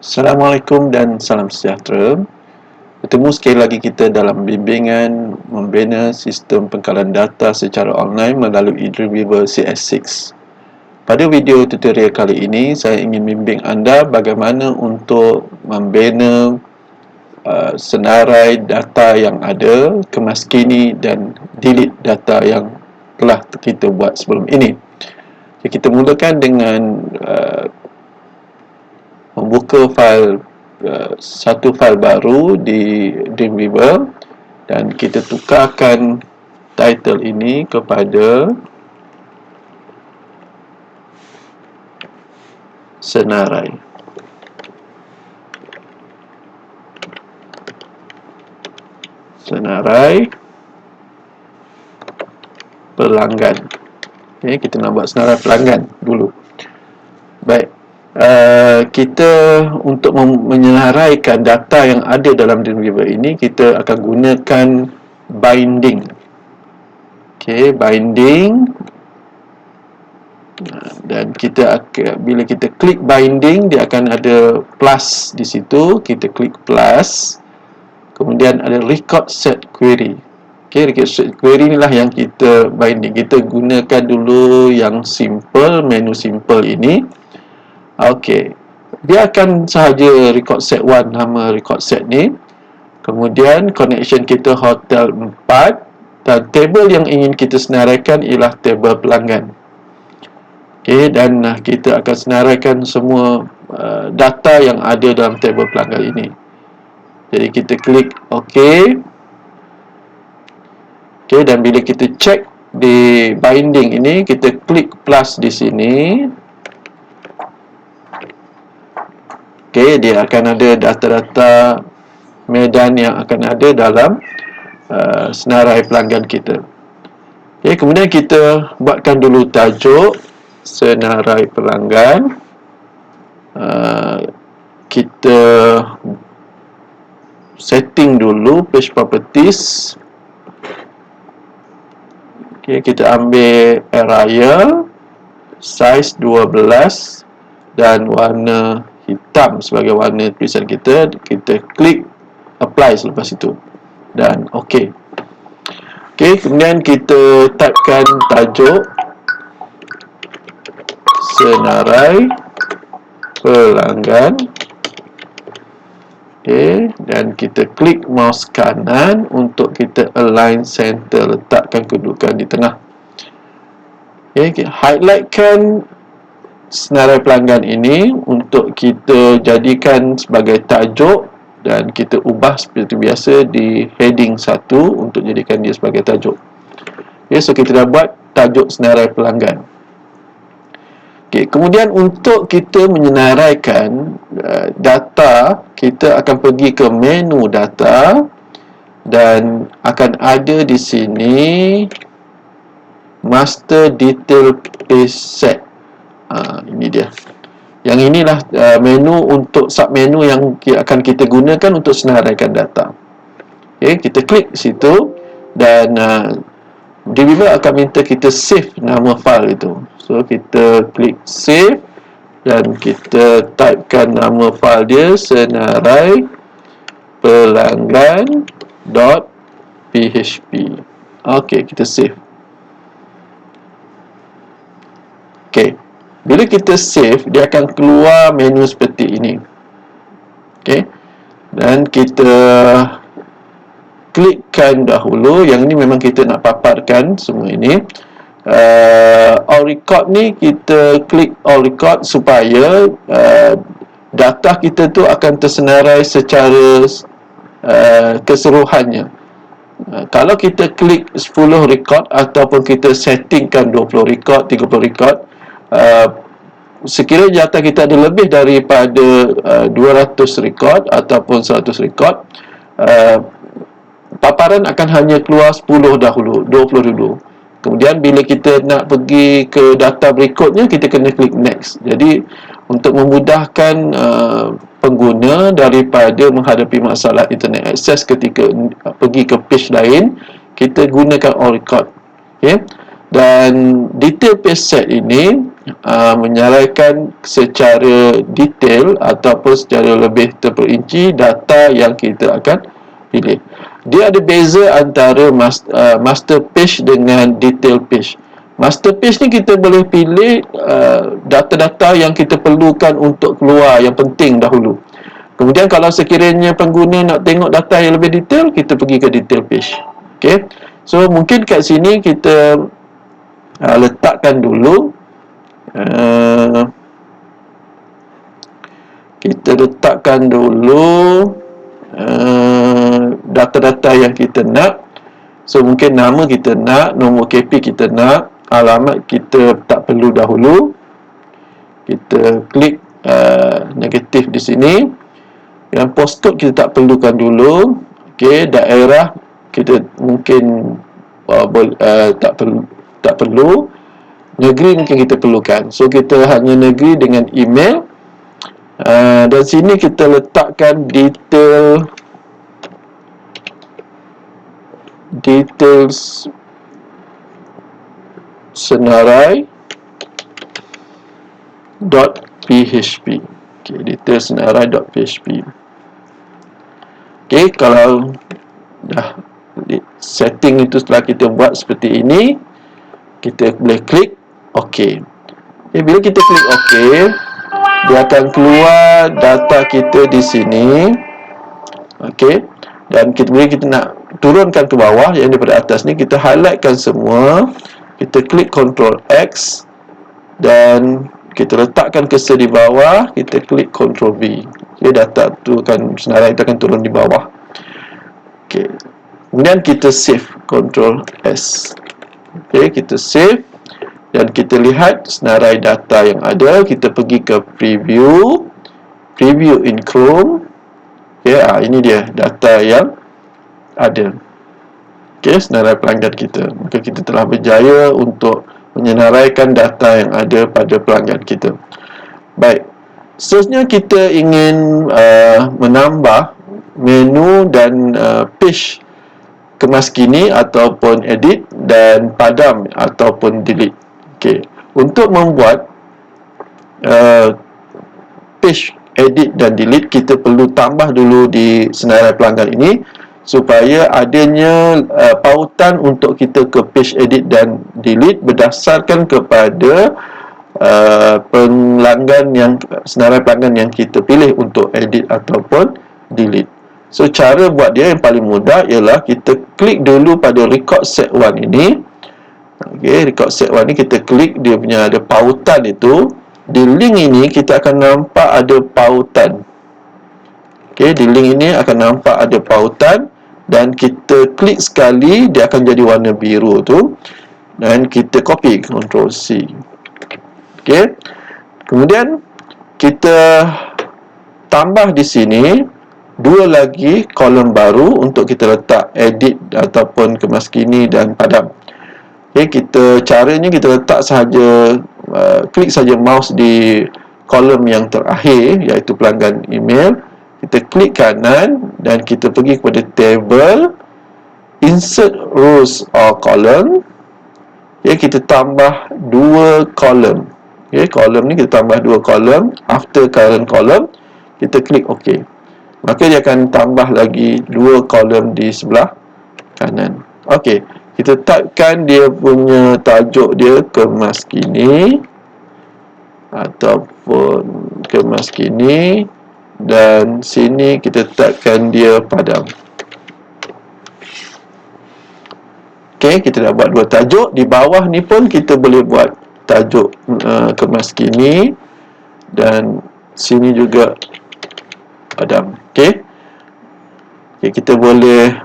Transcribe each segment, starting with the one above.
Assalamualaikum dan salam sejahtera. Bertemu sekali lagi kita dalam bimbingan membina sistem pengkalan data secara online melalui Dreamweaver CS6. Pada video tutorial kali ini, saya ingin membimbing anda bagaimana untuk membina senarai data yang ada, kemaskini dan delete data yang telah kita buat sebelum ini. Kita mulakan dengan membuka satu fail baru di Dreamweaver dan kita tukarkan title ini kepada senarai. Senarai pelanggan. Okay, kita nak buat senarai pelanggan dulu. Baik. Kita untuk menyelaraikan data yang ada dalam Dreamweaver ini, kita akan gunakan binding. Okay, binding. Dan kita akan, bila kita klik binding, dia akan ada plus di situ. Kita klik plus. Kemudian ada record set query. Okay, record set query inilah yang kita binding. Kita gunakan dulu yang simple, menu simple ini. Okey, dia akan sahaja record set 1 nama record set ni. Kemudian connection kita hotel 4 dan table yang ingin kita senaraikan ialah table pelanggan. Okey, dan kita akan senaraikan semua data yang ada dalam table pelanggan ini. Jadi kita klik OK. Okey, dan bila kita check di binding ini, kita klik plus di sini. Okay, dia akan ada data-data medan yang akan ada dalam senarai pelanggan kita. Okay, kemudian kita buatkan dulu tajuk senarai pelanggan. Kita setting dulu page properties. Okay, kita ambil area size 12 dan warna hitam sebagai warna tulisan kita. Kita klik apply selepas itu dan OK. OK, kemudian kita typekan tajuk senarai pelanggan. OK, dan kita klik mouse kanan untuk kita align center, letakkan kedudukan di tengah. OK, highlightkan senarai pelanggan ini untuk kita jadikan sebagai tajuk dan kita ubah seperti biasa di heading 1 untuk jadikan dia sebagai tajuk. Okay, so kita dah buat tajuk senarai pelanggan. Okay, kemudian untuk kita menyenaraikan data, kita akan pergi ke menu data dan akan ada di sini master detail page set. Ini dia. Yang inilah menu untuk submenu yang akan kita gunakan untuk senaraikan data. Okay, kita klik situ dan Dreamweaver akan minta kita save nama file itu. So kita klik save dan kita typekan nama file dia senarai pelanggan.php. Okay, kita save. Okay, bila kita save, dia akan keluar menu seperti ini. Okay, dan kita klikkan dahulu. Yang ini memang kita nak paparkan semua ini. All record ni kita klik all record supaya data kita tu akan tersenarai secara keseluruhannya. Kalau kita klik 10 record ataupun kita settingkan 20 record, 30 record, sekiranya data kita ada lebih daripada 200 record ataupun 100 record, paparan akan hanya keluar 10 dahulu, 20 dulu. Kemudian bila kita nak pergi ke data berikutnya, kita kena klik next. Jadi untuk memudahkan pengguna daripada menghadapi masalah internet access ketika pergi ke page lain, kita gunakan all record. Okay? Dan detail page set ini menyalaikan secara detail ataupun secara lebih terperinci data yang kita akan pilih. Dia ada beza antara master page dengan detail page. Master page ni kita boleh pilih data-data yang kita perlukan untuk keluar, yang penting dahulu. Kemudian kalau sekiranya pengguna nak tengok data yang lebih detail, kita pergi ke detail page. Okay. So mungkin kat sini kita letakkan dulu data-data yang kita nak. So mungkin nama kita nak, nombor KP kita nak, alamat kita tak perlu dahulu. Kita klik negatif di sini. Yang postcode kita tak perlukan dulu. Okey, daerah kita mungkin tak perlu. Negeri mungkin kita perlukan. So kita hanya negeri dengan email. Dan sini kita letakkan details senarai.php. Okay, details senarai.php. Okay, kalau dah setting itu setelah kita buat seperti ini, kita boleh klik OK. Okay, bila kita klik OK, dia akan keluar data kita di sini. Okey. Dan bila kita nak turunkan ke bawah, yang daripada atas ni kita highlightkan semua. Kita klik Ctrl X dan kita letakkan cursor di bawah, kita klik Ctrl V. Okay, data tu akan senarai itu akan turun di bawah. Okey. Kemudian kita save, Ctrl S. Okey, kita save. Dan kita lihat senarai data yang ada. Kita pergi ke preview in Chrome. Okay, ini dia data yang ada. Okay, senarai pelanggan kita. Maka kita telah berjaya untuk menyenaraikan data yang ada pada pelanggan kita. Baik, seterusnya kita ingin menambah menu dan page kemaskini ataupun edit dan padam ataupun delete. Okay. Untuk membuat page edit dan delete, kita perlu tambah dulu di senarai pelanggan ini supaya adanya pautan untuk kita ke page edit dan delete berdasarkan kepada senarai pelanggan yang kita pilih untuk edit ataupun delete. So cara buat dia yang paling mudah ialah kita klik dulu pada record set 1 ini. Okay, record set 1 ni kita klik, dia punya ada pautan itu. Di link ini kita akan nampak ada pautan. Okay, di link ini akan nampak ada pautan dan kita klik sekali, dia akan jadi warna biru tu. Dan kita copy, Ctrl C. Okay, kemudian kita tambah di sini dua lagi kolom baru untuk kita letak edit ataupun kemaskini dan padam. Okay, caranya kita letak sahaja, klik saja mouse di kolom yang terakhir, iaitu pelanggan email. Kita klik kanan dan kita pergi kepada table, insert rows or column. Okay, kita tambah dua kolom. Okay, kolom ni kita tambah dua kolom. After current column, kita klik OK. Maka dia akan tambah lagi dua kolom di sebelah kanan. Okey, kita typekan dia punya tajuk dia kemaskini ataupun kemaskini, dan sini kita typekan dia padam. Okey, kita dah buat dua tajuk. Di bawah ni pun kita boleh buat tajuk kemaskini dan sini juga padam. Okey. Okay, kita boleh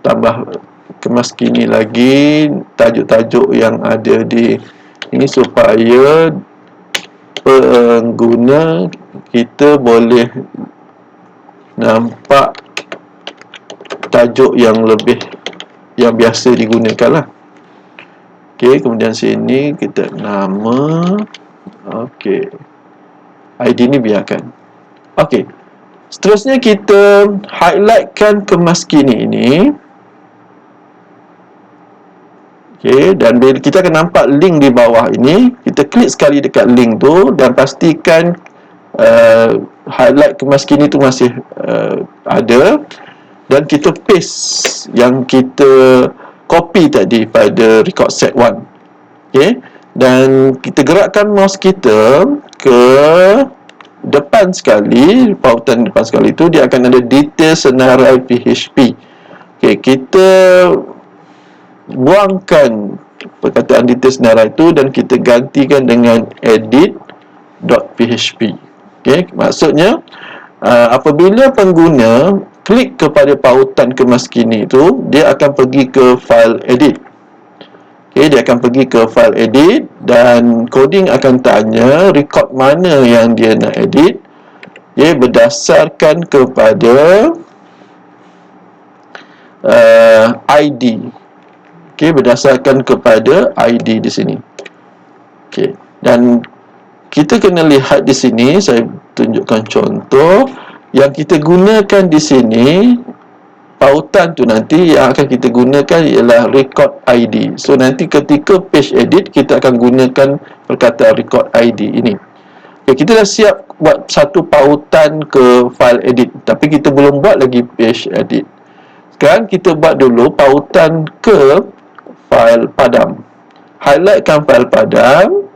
tambah kemaskini lagi, tajuk-tajuk yang ada di ini supaya pengguna kita boleh nampak tajuk yang lebih yang biasa digunakan lah. Okey, kemudian sini kita nama. Okey, ID ni biarkan. Okey, seterusnya kita highlightkan kemaskini ini. Okey, dan bila kita akan nampak link di bawah ini, kita klik sekali dekat link tu dan pastikan highlight kemas kini tu masih ada, dan kita paste yang kita copy tadi pada record set 1. Okey, dan kita gerakkan mouse kita ke depan sekali, pautan depan sekali tu dia akan ada detail senarai PHP. Okey, kita buangkan perkataan detail senarai itu dan kita gantikan dengan edit.php. Okey, maksudnya apabila pengguna klik kepada pautan kemas kini itu, dia akan pergi ke file edit. Okey, dia akan pergi ke file edit dan coding akan tanya record mana yang dia nak edit. Okey, berdasarkan kepada ID. Okey, berdasarkan kepada ID di sini. Okey, dan kita kena lihat di sini, saya tunjukkan contoh yang kita gunakan di sini. Pautan tu nanti yang akan kita gunakan ialah record ID. So nanti ketika page edit, kita akan gunakan perkataan record ID ini. Okay, kita dah siap buat satu pautan ke file edit, tapi kita belum buat lagi page edit. Sekarang kita buat dulu pautan ke file padam. Highlightkan file padam.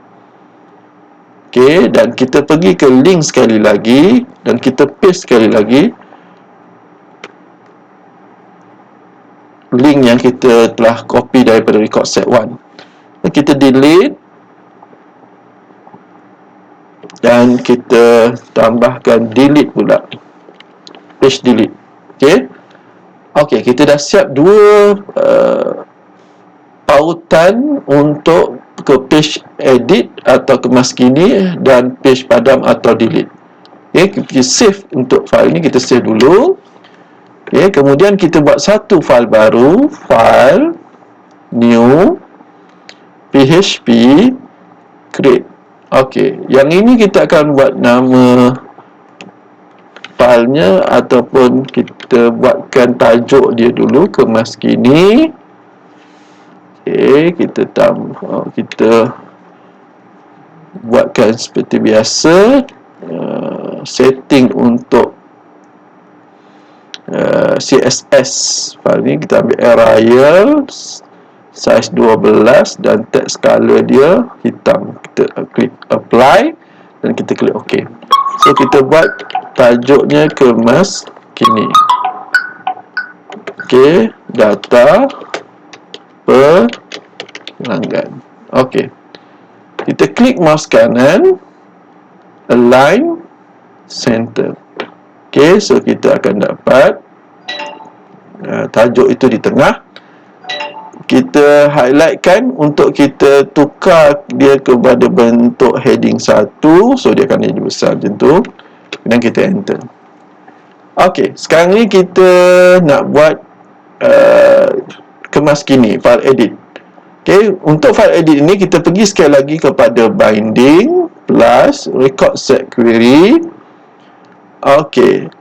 Okay, dan kita pergi ke link sekali lagi dan kita paste sekali lagi link yang kita telah copy daripada record set 1. Kita delete dan kita tambahkan delete pula, page delete. Okey, kita dah siap dua pautan untuk ke page edit atau kemas kini dan page padam atau delete. Okey, kita save untuk file ini, kita save dulu. Okey, kemudian kita buat satu file baru, file new php create. Okey, yang ini kita akan buat nama filenya ataupun kita buatkan tajuk dia dulu, kemas kini. Okey, kita buatkan seperti biasa, setting untuk CSS file ni. Kita ambil Arial size 12 dan text color dia hitam. Kita klik apply dan kita klik OK. So kita buat tajuknya kemas kini. Okey, data pelanggan. Okey, kita klik mouse kanan, align center. Okey, so kita akan dapat tajuk itu di tengah. Kita highlightkan untuk kita tukar dia kepada bentuk heading 1. So dia akan jadi besar macam tu. Dan kita enter. Okey, sekarang ni kita nak buat kemas kini, file edit. Okey, untuk file edit ini kita pergi sekali lagi kepada binding plus record set query. Okey,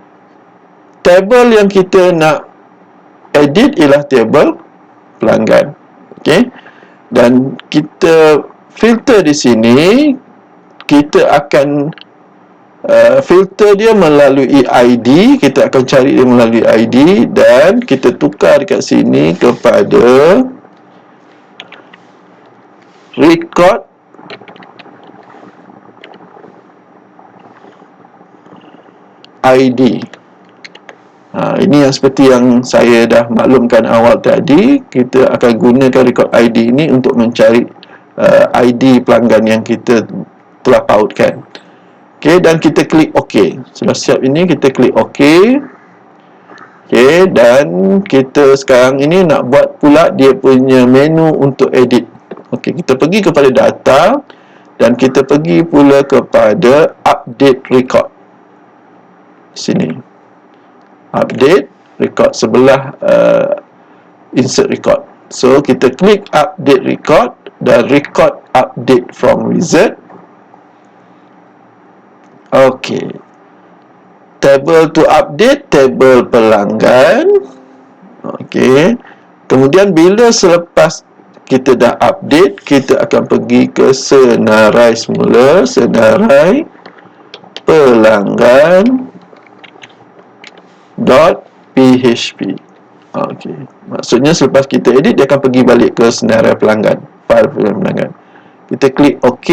table yang kita nak edit ialah table pelanggan. Okey, dan kita filter di sini, kita akan filter dia melalui ID. Kita akan cari dia melalui ID dan kita tukar dekat sini kepada record ID. Ini yang seperti yang saya dah maklumkan awal tadi. Kita akan gunakan record ID ini untuk mencari ID pelanggan yang kita telah pautkan. Okey, dan kita klik OK. Sudah siap ini, kita klik OK. Okey, dan kita sekarang ini nak buat pula dia punya menu untuk edit. Okey, kita pergi kepada data dan kita pergi pula kepada update record. Sini. Update record sebelah insert record. So kita klik update record dan record update from wizard. Okey, table to update, table pelanggan. Okey, kemudian bila selepas kita dah update, kita akan pergi ke senarai semula, senarai pelanggan .php. Okey, maksudnya selepas kita edit, dia akan pergi balik ke senarai pelanggan, file pelanggan. Kita klik OK,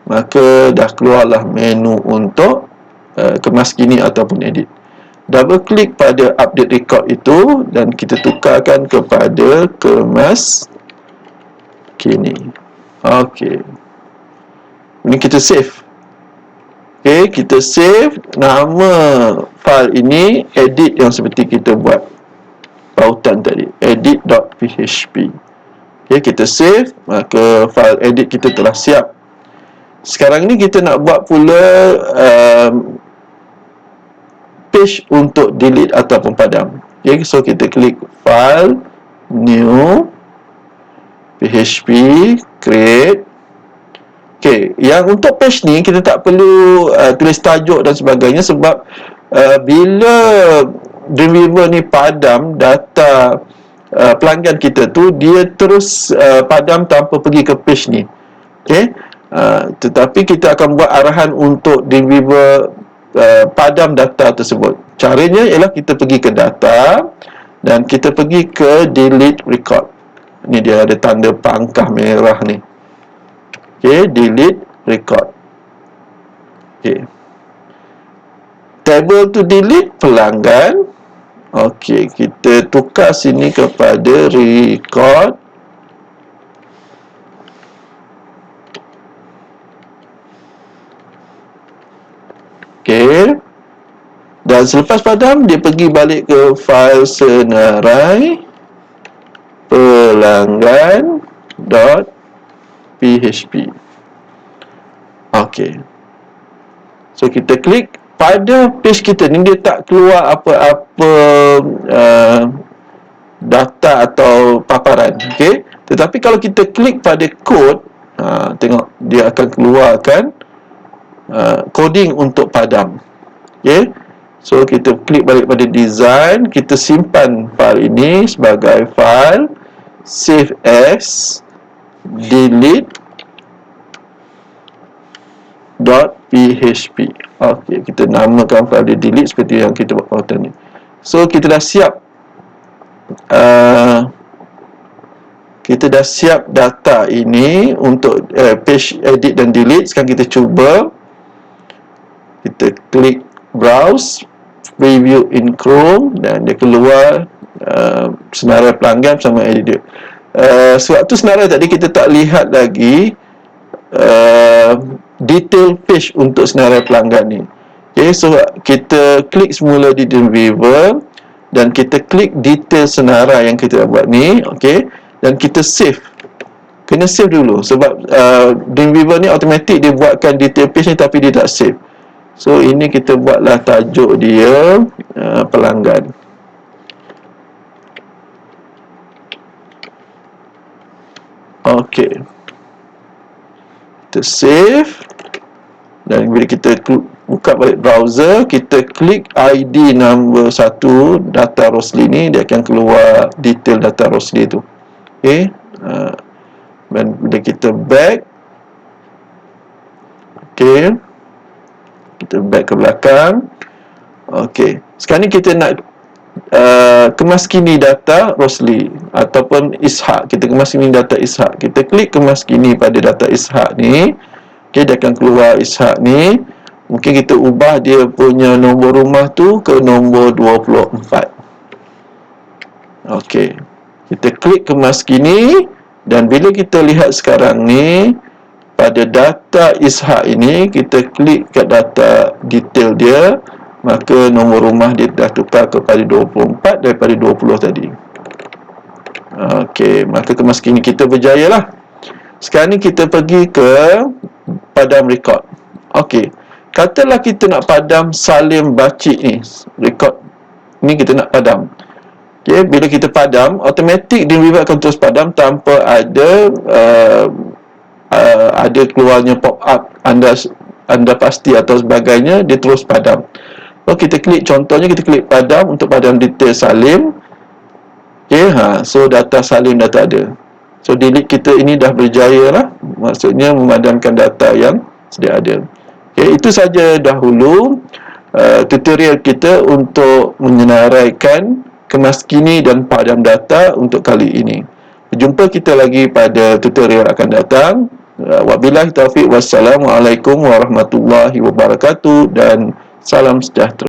maka dah keluarlah menu untuk kemaskini ataupun edit. Double klik pada update record itu dan kita tukarkan kepada kemaskini. Okey, ini kita save. Okey, kita save. Nama file ini edit yang seperti kita buat pautan tadi, edit.php. Okey, kita save, maka file edit kita telah siap. Sekarang ni kita nak buat pula page untuk delete ataupun padam. Okay, so kita klik file, new, php, create. Okay, yang untuk page ni kita tak perlu tulis tajuk dan sebagainya, sebab bila Dreamweaver ni padam data pelanggan kita tu, dia terus padam tanpa pergi ke page ni. Okay, tetapi kita akan buat arahan untuk Dreamweaver padam data tersebut. Caranya ialah kita pergi ke data dan kita pergi ke delete record. Ni dia ada tanda pangkah merah ni. Okey, delete record. Okey, table to delete pelanggan. Okey, kita tukar sini kepada record. Okey, dan selepas padam, dia pergi balik ke file senarai pelanggan.php. Okey, so kita klik pada page kita ni, dia tak keluar apa-apa data atau paparan. Okey, tetapi kalau kita klik pada kod, tengok dia akan keluarkan coding untuk padam. Okay, so kita klik balik pada design, kita simpan file ini sebagai file save as delete.php. Okey, kita namakan file dia delete seperti yang kita buat pautan ni. So kita dah siap data ini untuk page edit dan delete. Sekarang kita cuba. Kita klik browse, preview in Chrome, dan dia keluar senarai pelanggan sama edit. Sewaktu senarai tadi kita tak lihat lagi detail page untuk senarai pelanggan ni. Okay, so kita klik semula di Dreamweaver dan kita klik detail senarai yang kita buat ni. Okay, dan kita save. Kena save dulu sebab Dreamweaver ni automatic dia buatkan detail page ni tapi dia tak save. So ini kita buatlah tajuk dia pelanggan. Okey, kita save, dan bila kita buka balik browser, kita klik ID nombor 1 data Rosli ni, dia akan keluar detail data Rosli tu. Okey, dan bila kita back, okey, kita back ke belakang. Okey, sekarang ni kita nak kemaskini data Rosli ataupun Ishak. Kita kemaskini data Ishak. Kita klik kemaskini pada data Ishak ni. Okey, dia akan keluar Ishak ni. Mungkin kita ubah dia punya nombor rumah tu ke nombor 24. Okey, kita klik kemaskini, dan bila kita lihat sekarang ni pada data Ishak ini, kita klik kat data detail dia, maka nombor rumah dia dah tukar kepada 24 daripada 20 tadi. Okey, maka kemaskini kita berjaya lah. Sekarang ni kita pergi ke padam record. Okey, katalah kita nak padam Salim Bacik ni, record ni kita nak padam. Okey, bila kita padam, automatik Dreamweaver akan terus padam tanpa ada keluarnya pop up anda pasti atau sebagainya, dia terus padam. So kita klik, contohnya kita klik padam untuk padam detail Salim. Okay, so data salin dah tak ada. So delete kita ini dah berjaya lah, maksudnya memadamkan data yang sedia ada. Okay, itu saja dahulu tutorial kita untuk menyenaraikan kemaskini dan padam data untuk kali ini. Jumpa kita lagi pada tutorial akan datang. Wabillahi taufiq, wassalamualaikum warahmatullahi wabarakatuh, dan salam sejahtera.